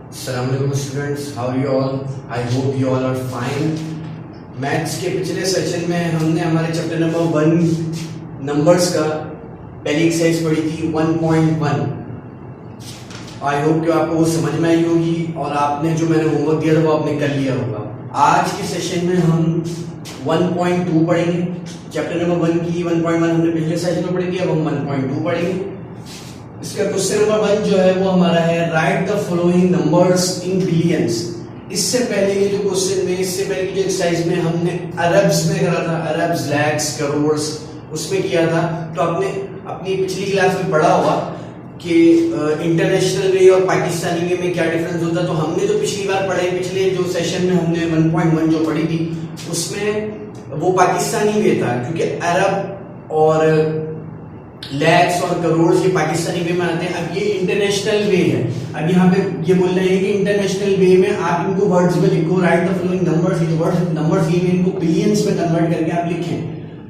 अस्सलाम वालेकुम students, how are you all? I hope you all are fine. Maths के पिछले सेशन में हमने हमारे चैप्टर नंबर 1 नंबर्स का पहली एक्सरसाइज पढ़ी थी 1.1। आई होप कि आपको वो समझ में आई होगी और आपने जो मैंने होमवर्क दिया था वो आपने कर लिया होगा। आज के सेशन में हम 1.2 पढ़ेंगे। चैप्टर नंबर 1 की 1.1 हमने पिछले सेशन में पढ़ी थी, अब हम 1.2 पढ़ेंगे। इसका क्वेश्चन नंबर 1 जो है वो हमारा है right the following numbers in billions. इससे पहले ये जो क्वेश्चन में इससे पहले की जो एक्सरसाइज में हमने अरब्स में करा था, अरब्स, लैक्स, करोड़्स, उसमें किया था। तो आपने अपनी पिछली क्लास में पढ़ा होगा कि इंटरनेशनल वे और पाकिस्तानी वे में क्या डिफरेंस होता है। तो हमने जो पिछली बार पढ़े, पिछले जो सेशन में हमने 1.1 जो पढ़ी थी उसमें वो पाकिस्तानी वे था, क्योंकि अरब और लैक्स और करोड़ ये पाकिस्तानी वे में आते हैं। अब ये इंटरनेशनल वे है। अब यहाँ पे ये बोल रहे हैं कि इंटरनेशनल वे में आप इनको वर्ड्स में लिखो, राइट द फॉलोइंग नंबर्स। ये वर्ड्स नंबर्स ये इनको बिलियंस में कन्वर्ट करके आप लिखें।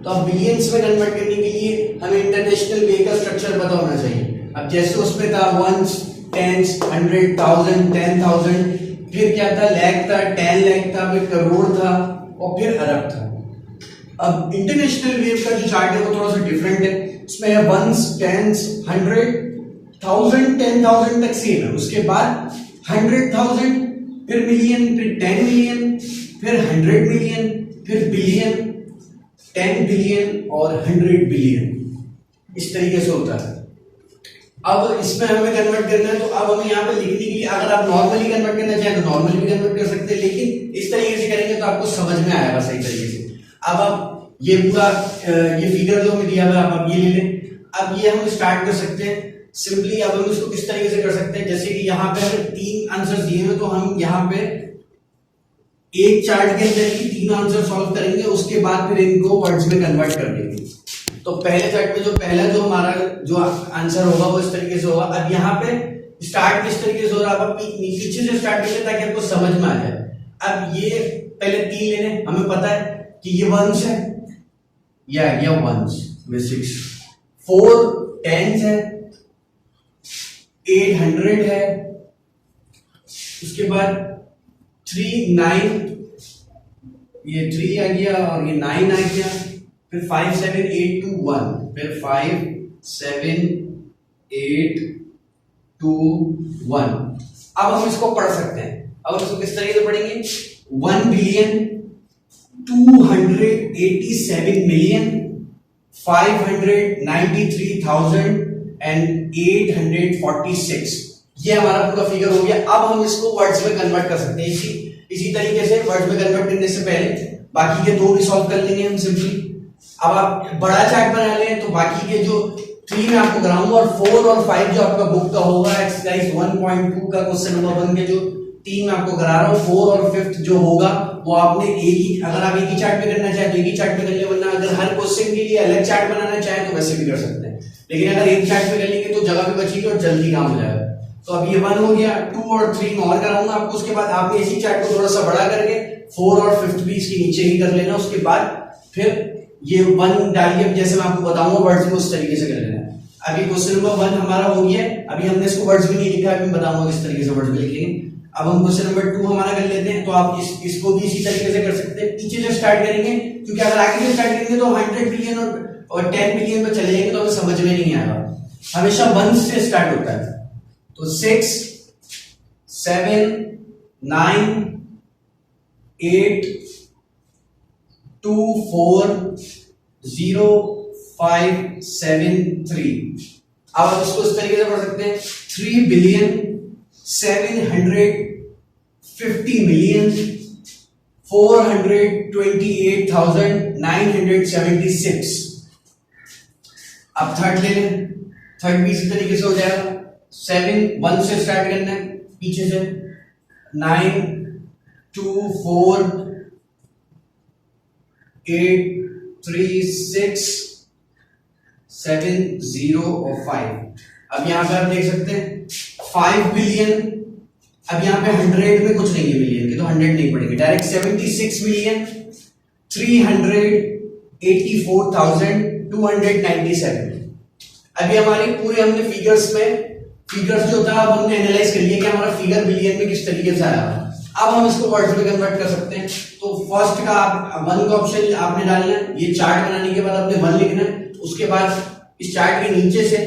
तो अब बिलियंस में कन्वर्ट करने के लिए हमें इंटरनेशनल वे का स्ट्रक्चर पता होना चाहिए। अब जैसे उसमें था वंस, टेंस, 100, 1000, 10,000, फिर क्या था, लैख था, 10 लाख था, फिर करोड़ था और फिर अरब था। अब इंटरनेशनल वेव का जो चार्ट है वो थोड़ा सा डिफरेंट है। इसमें है वंस, टेंस, 100, 1000, 10,000 तक सेम है। उसके बाद 100,000, फिर मिलियन, फिर 10 मिलियन, फिर 100 मिलियन, फिर बिलियन, 10 बिलियन और 100 बिलियन। इस तरीके से होता है। अब इसमें हमें कन्वर्ट करना है, तो अब हमें यहाँ पे लिखने के लिए अगर आप नॉर्मली कन्वर्ट करना चाहें तो नॉर्मली भी कन्वर्ट कर सकते हैं, लेकिन इस तरीके से करेंगे तो आपको समझ में आएगा सही तरीके से। अब आप ये पूरा ये फिगर जो हमें दिया हुआ है आप ये ले लें। अब ये हम स्टार्ट कर सकते हैं सिंपली। अब हम इसको किस तरीके से कर सकते हैं, जैसे कि यहाँ पे हमें 3 आंसर दिए हैं तो हम यहाँ पे एक चार्ट के अंदर ही 3 आंसर सॉल्व करेंगे, उसके बाद फिर इनको वर्ड्स में कन्वर्ट कर देंगे। तो पहले चार्ट में जो पहला जो हमारा जो आंसर होगा वो इस तरीके से होगा। अब यहाँ पे स्टार्ट किस तरीके से हो रहा है, आप पीछे से स्टार्ट करें ताकि आपको समझ में आ जाए। अब ये पहले 3 लेने, हमें पता है कि ये वंस है, ये आ गया वंस में 6, 4 टेंस है, 8 100 है, उसके बाद 3 9, ये 3 आ गया और ये 9 आ गया, फिर 5 7 8 2 1, फिर 5 7 8 2 1। अब हम इसको पढ़ सकते हैं। अब हम इसको किस तरीके से पढ़ेंगे, 1 बिलियन 287 million 593,000 and 846। ये हमारा पूरा फिगर हो गया। अब हम इसको वर्ड्स में कन्वर्ट कर सकते हैं। इसी तरीके से वर्ड्स में कन्वर्ट करने से पहले बाकी के 2 भी सॉल्व कर लेंगे हम सिंपली। अब आप बड़ा चार्ट बना लें तो बाकी के जो 3 में आपको कराऊंगा और 4 और 5 जो आपका बुक का होगा एक्सरसाइज 1.2 का क्वेश्चन नंबर 1 के जो 3 में आपको करा रहा हूँ, 4 और 5 जो होगा वो आपने एक ही, अगर आप एक ही चार्ट में करना चाहें तो एक ही चार्ट में कर ले, वरना अगर हर क्वेश्चन के लिए अलग चार्ट बनाना चाहें तो वैसे भी कर सकते हैं। लेकिन अगर एक चार्ट में कर लेंगे तो जगह भी बचेगी और जल्दी काम हो जाएगा। तो अब ये 1 हो गया, 2 और 3 में और कराऊंगा आपको। उसके बाद आपने इसी चार्ट को थोड़ा सा बड़ा करके 4 और 5 भी इसके नीचे ही कर लेना। उसके बाद फिर ये 1 डालिए, जैसे मैं आपको बताऊंगा वर्ड्स में उस तरीके से कर लेना। अभी क्वेश्चन नंबर 1 हमारा हो गया। अभी हमने इसको वर्ड्स में नहीं लिखा, अभी मैं बताऊंगा किस तरीके से वर्ड्स में लिखेंगे। अब हम क्वेश्चन नंबर 2 हमारा कर लेते हैं। तो आप इसको भी इसी तरीके से कर सकते हैं, पीछे से स्टार्ट करेंगे, क्योंकि अगर आगे से स्टार्ट करेंगे तो 100 बिलियन और 10 बिलियन में चले जाएंगे तो हमें समझ में नहीं आएगा। हमेशा 1 से स्टार्ट होता है। तो 6 7 9 8 2 4 0 5 7 3। अब आप इसको इस तरीके से पढ़ सकते हैं, 3 बिलियन 750 million 428,976। अब थर्ड ले लें, थर्ड भी इसी तरीके से हो जाएगा। 7 1 से स्टार्ट करना है, पीछे से 9 2 4 8 3 6 7 0 और 5। अब यहां पर आप देख सकते हैं 5 बिलियन। अब यहां पे 100 में कुछ नहीं है मिलियन के, तो 100 नहीं पड़ेगी, डायरेक्ट 76 मिलियन 384,297। अभी हमारे पूरे हमने फिगर्स जो था अब हमने एनालाइज कर लिया कि हमारा फिगर बिलियन में किस तरीके से आया। अब हम इसको वर्ड्स में कन्वर्ट कर सकते हैं। तो फर्स्ट का आप 1 का ऑप्शन आपने डालना है, ये चार्ट बनाने के बाद आपने 1 लिखना है, उसके बाद इस चार्ट के नीचे से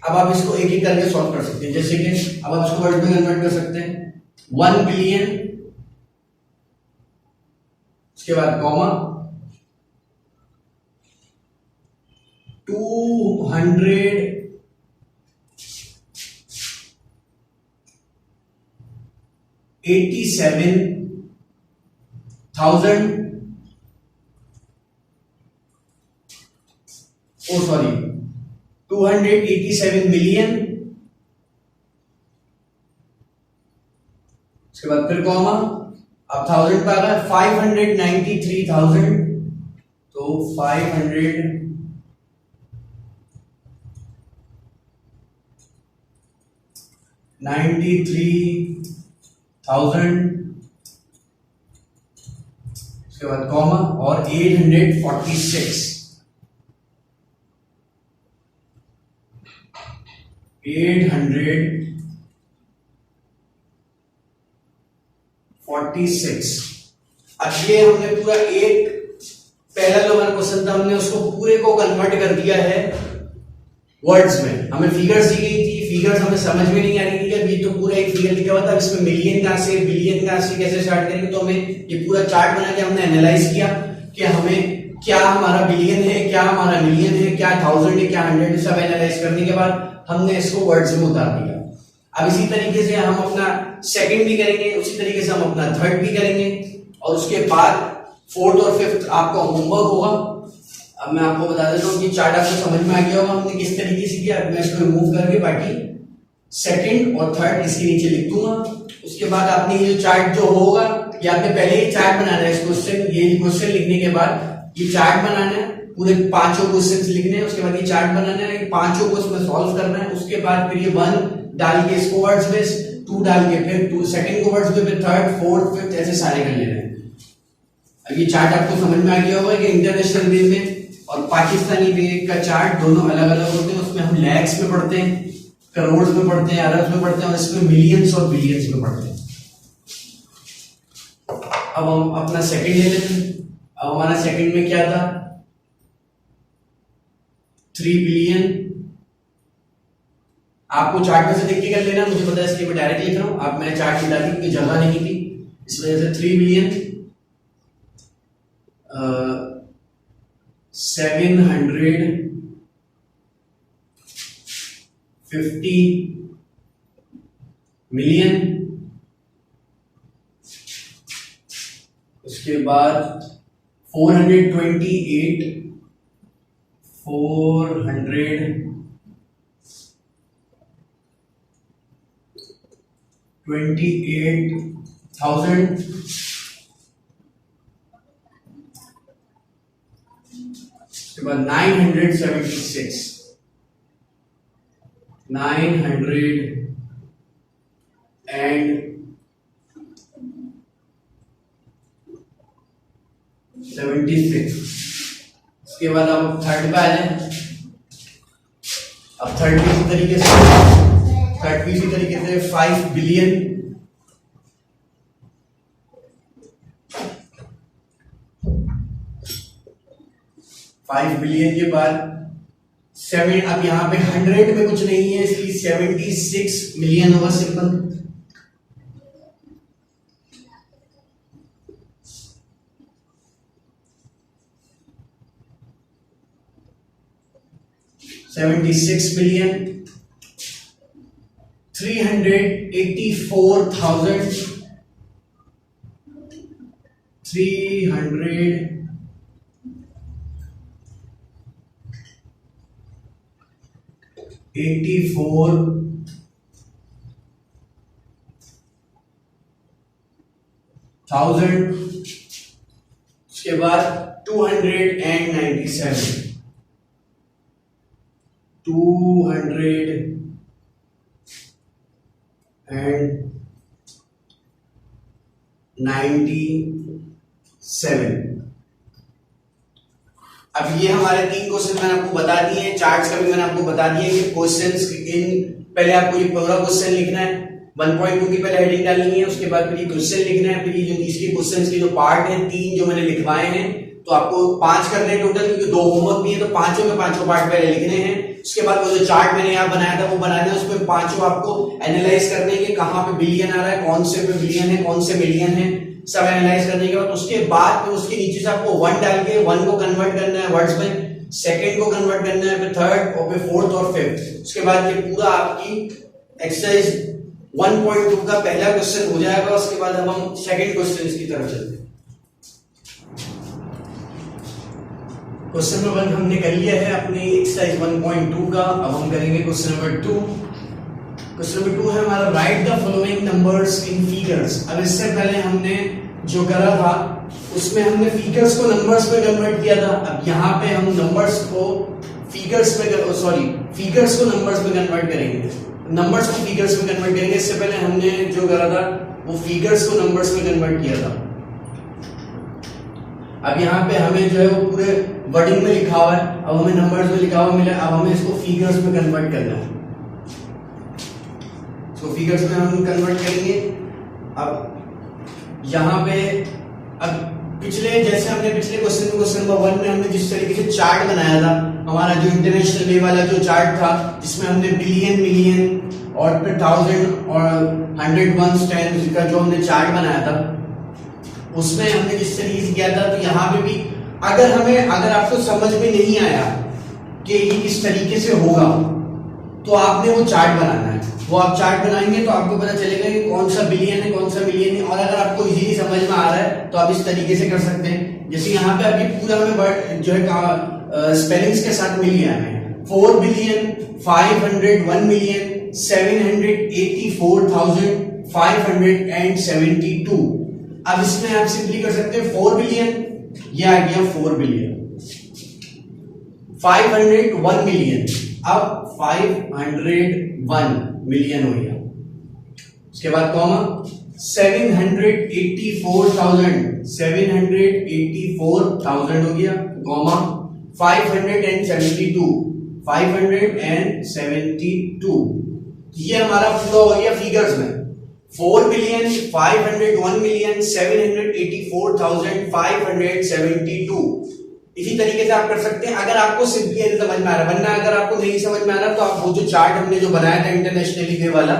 अब आप इसको एक एक करके सॉल्व कर सकते हैं। जैसे कि अब आप इसको वर्ड में कन्वर्ट कर सकते हैं 1 बिलियन, उसके बाद कॉमा 287,000 287 मिलियन, उसके बाद फिर कॉमा, अब 1000 पे आ गया 593,000, तो 593,000, उसके बाद कॉमा और 846 अब ये हमने पूरा एक पहला जो हमारा क्वेश्चन था हमने उसको पूरे को कन्वर्ट कर दिया है वर्ड्स में। हमें फिगर्स दी गई थी, फिगर्स हमें समझ में नहीं आ रही थी कि अभी तो पूरा एक फिगर लिखा हुआ था, इसमें मिलियन कहां से बिलियन कहां से कैसे स्टार्ट करेंगे। तो हमें ये पूरा चार्ट बना के हमने एनालाइज किया कि हमें क्या हमारा बिलियन है, क्या हमारा मिलियन है, क्या 1000 है, क्या 100 है। सब एनालाइज करने के बाद हमने इसको वर्ड्स में उतार दिया। अब इसी तरीके से हम अपना सेकंड भी करेंगे, उसी तरीके से हम अपना थर्ड भी करेंगे, और उसके बाद फोर्थ और फिफ्थ आपका होमवर्क होगा। अब मैं आपको बता देता हूँ कि चार्ट आपको समझ में आ गया होगा हमने किस तरीके से किया। मैं इसको रिमूव करके बाकी सेकंड और थर्ड इसके नीचे लिख दूंगा। उसके बाद आपने ये चार्ट जो होगा, ये आपने पहले ही चार्ट बनाना है। इस क्वेश्चन लिखने के बाद ये चार्ट बनाना है, पूरे पांचों क्वेश्चंस लिखने हैं, उसके बाद ये चार्ट बनाना है, पांचों को इसमें सॉल्व करना है। उसके बाद फिर ये 1 डाल के इसको वर्ड्स में, 2 डाल के फिर 2 सेकंड को वर्ड्स में, फिर थर्ड, फोर्थ, फिफ्थ ऐसे सारे कर लेना है। अब ये चार्ट आपको समझ में आ गया होगा कि इंटरनेशनल वे में और पाकिस्तानी वे का चार्ट दोनों अलग अलग होते हैं। उसमें हम लैक्स में पढ़ते हैं, करोड़ में पढ़ते हैं, अरब में पढ़ते हैं, और इसमें मिलियंस और बिलियंस में पढ़ते हैं। अब हम अपना सेकंड ले लेते हैं। अब हमारा सेकंड में क्या था, 3 बिलियन। आपको चार्ट में से देख के कर लेना, मुझे पता है इसलिए मैं डायरेक्ट लिख रहा हूं। आप मैंने चार्ट में डाली क्योंकि जगह नहीं थी, इस वजह से 3 बिलियन 750 मिलियन, उसके बाद 428,000, उसके बाद 976 उसके बाद आप थर्ड पे आ जाए। अब थर्ड भी इसी तरीके से 5 बिलियन, के बाद 7, अब यहां पे 100 में कुछ नहीं है इसलिए 76 मिलियन होगा सिंपल। $76 million, 384,000, 384,000, उसके बाद 297, 297। अब ये हमारे 3 क्वेश्चन मैंने आपको बता दिए हैं। चार्ट्स का भी मैंने आपको बता दिया कि क्वेश्चंस इन, पहले आपको ये पूरा क्वेश्चन लिखना है, 1.2 की पहले हेडिंग डालनी है, उसके बाद फिर ये क्वेश्चन लिखना है, फिर ये जो इसके क्वेश्चंस के जो पार्ट हैं 3 जो मैंने लिखवाए हैं, तो आपको 5 करने हैं टोटल, क्योंकि 2 होमवर्क भी है, तो पांचों के पांचों पार्ट पहले लिखने हैं। उसके बाद वो जो चार्ट मैंने यहाँ बनाया था वो बनाना है, उसमें पांचों आपको एनालाइज करने हैं कि कहाँ पे बिलियन आ रहा है, कौन से पे बिलियन है, कौन से मिलियन है, सब एनालाइज करने के बाद उसके बाद फिर उसके नीचे से आपको 1 डाल के 1 को कन्वर्ट करना है वर्ड्स में, सेकंड को कन्वर्ट करना है, फिर थर्ड और फिर फोर्थ और फिफ्थ। उसके बाद ये पूरा आपकी एक्सरसाइज 1.2 का पहला क्वेश्चन हो जाएगा। उसके बाद अब हम सेकंड क्वेश्चन की तरफ चलते हैं। क्वेश्चन नंबर 1 हमने कर लिया है अपनी एक्सरसाइज 1.2 का। अब हम करेंगे क्वेश्चन नंबर 2। क्वेश्चन नंबर 2 है हमारा right the following numbers in figures. अब इससे पहले हमने जो करा था उसमें हमने फिगर्स को नंबर्स में कन्वर्ट किया था। अब यहाँ पे हम नंबर्स को फिगर्स में फिगर्स को नंबर्स में कन्वर्ट करेंगे, नंबर्स को फिगर्स में कन्वर्ट करेंगे। इससे पहले हमने जो करा था वो फिगर्स को नंबर्स में कन्वर्ट किया था। अब यहाँ पे हमें जो है वो पूरे वर्डिंग में लिखा हुआ है, अब हमें नंबर्स में लिखा हुआ मिला, अब हमें इसको फिगर्स में कन्वर्ट करना है। तो फिगर्स में हम कन्वर्ट करेंगे। अब यहाँ पे अब जैसे हमने पिछले क्वेश्चन नंबर 1 में हमने जिस तरीके से चार्ट बनाया था, हमारा जो इंटरनेशनल वे वाला जो चार्ट था जिसमें हमने बिलियन, मिलियन और फिर 1000 और 100 वंस 10 का जो हमने चार्ट बनाया था, उसमें हमने जिस तरीके से किया था, तो यहाँ पे भी अगर आपको समझ में नहीं आया कि ये किस तरीके से होगा, तो आपने वो चार्ट बनाना है। वो आप चार्ट बनाएंगे तो आपको पता चलेगा कि कौन सा बिलियन है, कौन सा मिलियन है। और अगर आपको इजीली समझ में आ रहा है तो आप इस तरीके से कर सकते हैं। जैसे यहाँ पे अभी पूरा हमें वर्ड जो है स्पेलिंग्स के साथ मिल गया हमें 4 बिलियन 501 मिलियन 784,572। अब इसमें आप सिंपली कर सकते हैं 4 बिलियन, ये आ गया 4 बिलियन, 501 मिलियन, अब 501 मिलियन हो गया। उसके बाद कॉमा 784,000 हो गया, कॉमा 572 ये हमारा पूरा हो गया फिगर्स में। 4 बिलियन 501 मिलियन 784,572। इसी तरीके से आप कर सकते हैं अगर आपको सिंपली समझ में आ रहा है। वरना अगर आपको नहीं समझ में आ रहा तो आप वो जो चार्ट हमने जो बनाया था इंटरनेशनली वे वाला,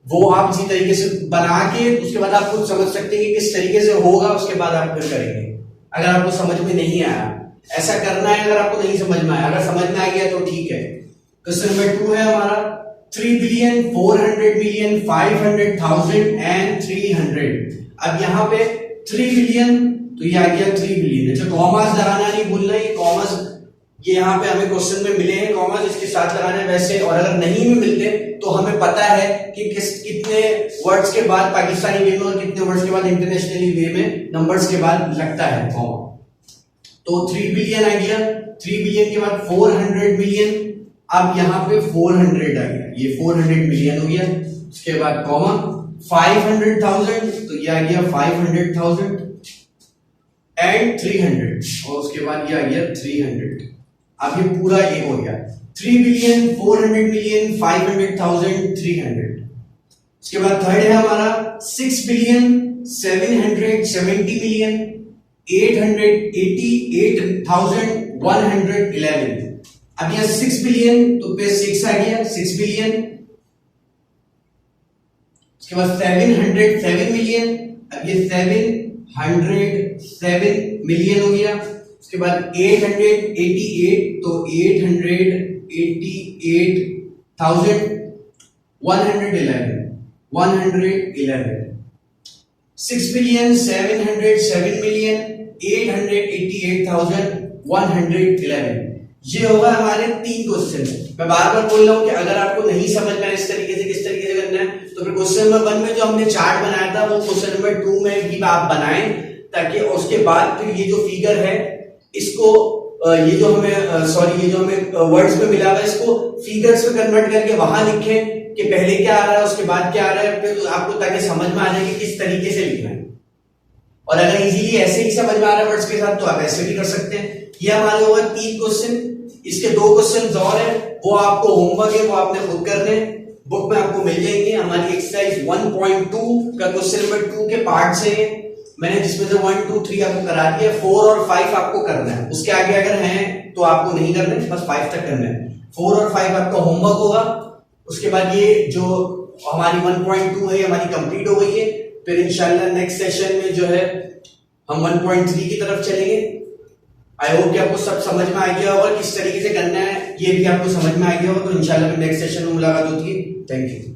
वो आप इसी तरीके से बना के उसके बाद आप खुद समझ सकते हैं कि किस तरीके से होगा। उसके बाद आप फिर करेंगे। अगर आपको समझ में नहीं आया, ऐसा करना है। अगर आपको नहीं समझ में आया, अगर समझ में आ गया तो ठीक है। क्वेश्चन नंबर 2 है हमारा 3 बिलियन 400 मिलियन 500,000 एंड 300। अब यहाँ पे 3 बिलियन, तो ये आ गया 3 बिलियन। अच्छा, कॉमास लगाना नहीं भूलना, ये कॉमास ये यहाँ पे हमें क्वेश्चन में मिले हैं कॉमास, इसके साथ लगाना है वैसे। और अगर नहीं भी मिलते तो हमें पता है कि कितने वर्ड्स के बाद पाकिस्तानी वे में और कितने वर्ड्स के बाद इंटरनेशनली वे में नंबर्स के बाद लगता है कॉमा। तो 3 बिलियन आ गया, 3 बिलियन के बाद 400 मिलियन, अब यहाँ पे 400 आ गया, ये 400 मिलियन हो गया। उसके बाद कॉमा 500,000, तो ये आ गया 500,000 एंड 300, और उसके बाद ये आ गया 300। अब ये पूरा ये हो गया 3 बिलियन 400 मिलियन 500,000 300। उसके बाद थर्ड है हमारा 6 बिलियन 770 मिलियन 888,111। अब यहां 6 बिलियन तो पे 6 आ गया 6 बिलियन। उसके बाद 707 मिलियन, अब ये 707 मिलियन हो गया। उसके बाद 888, तो 888,111 6 बिलियन 707 मिलियन 888,111। ये होगा हमारे 3 क्वेश्चन। मैं बार बार बोल रहा हूं कि अगर आपको नहीं समझ में इस तरीके से किस तरीके से करना है, तो फिर क्वेश्चन नंबर 1 में जो हमने चार्ट बनाया था वो क्वेश्चन नंबर 2 में भी आप बनाएं, ताकि उसके बाद फिर ये जो फिगर है इसको ये जो हमें वर्ड्स में मिला हुआ है इसको फिगर्स में कन्वर्ट करके वहां लिखें कि पहले क्या आ रहा है उसके बाद क्या आ रहा है, फिर आपको ताकि समझ में आ जाए कि किस तरीके से लिखना है। और अगर इजीली ऐसे ही समझ में आ रहा है वर्ड्स के साथ तो आप ऐसे भी कर सकते हैं। ये हमारे होगा 3 क्वेश्चन। इसके 2 क्वेश्चन और हैं, वो आपको होमवर्क है, वो आपने खुद करने हैं। बुक में आपको मिल जाएंगे। हमारी एक्सरसाइज 1.2 का क्वेश्चन नंबर 2 के पार्ट से मैंने जिसमें से 1 2 3 आपको करा दिया, 4 और 5 आपको करना है। उसके आगे अगर हैं तो आपको नहीं करना है, बस 5 तक करना है। 4 और 5 आपका होमवर्क होगा। उसके बाद ये जो हमारी 1.2 है हमारी कंप्लीट हो गई है। फिर इंशाल्लाह नेक्स्ट सेशन में जो है हम 1.3 की तरफ चलेंगे। आई होप कि आपको सब समझ में आ गया होगा किस तरीके से करना है, ये भी आपको समझ में आ गया होगा। तो इंशाल्लाह नेक्स्ट सेशन में मुलाकात होती है। Thank you.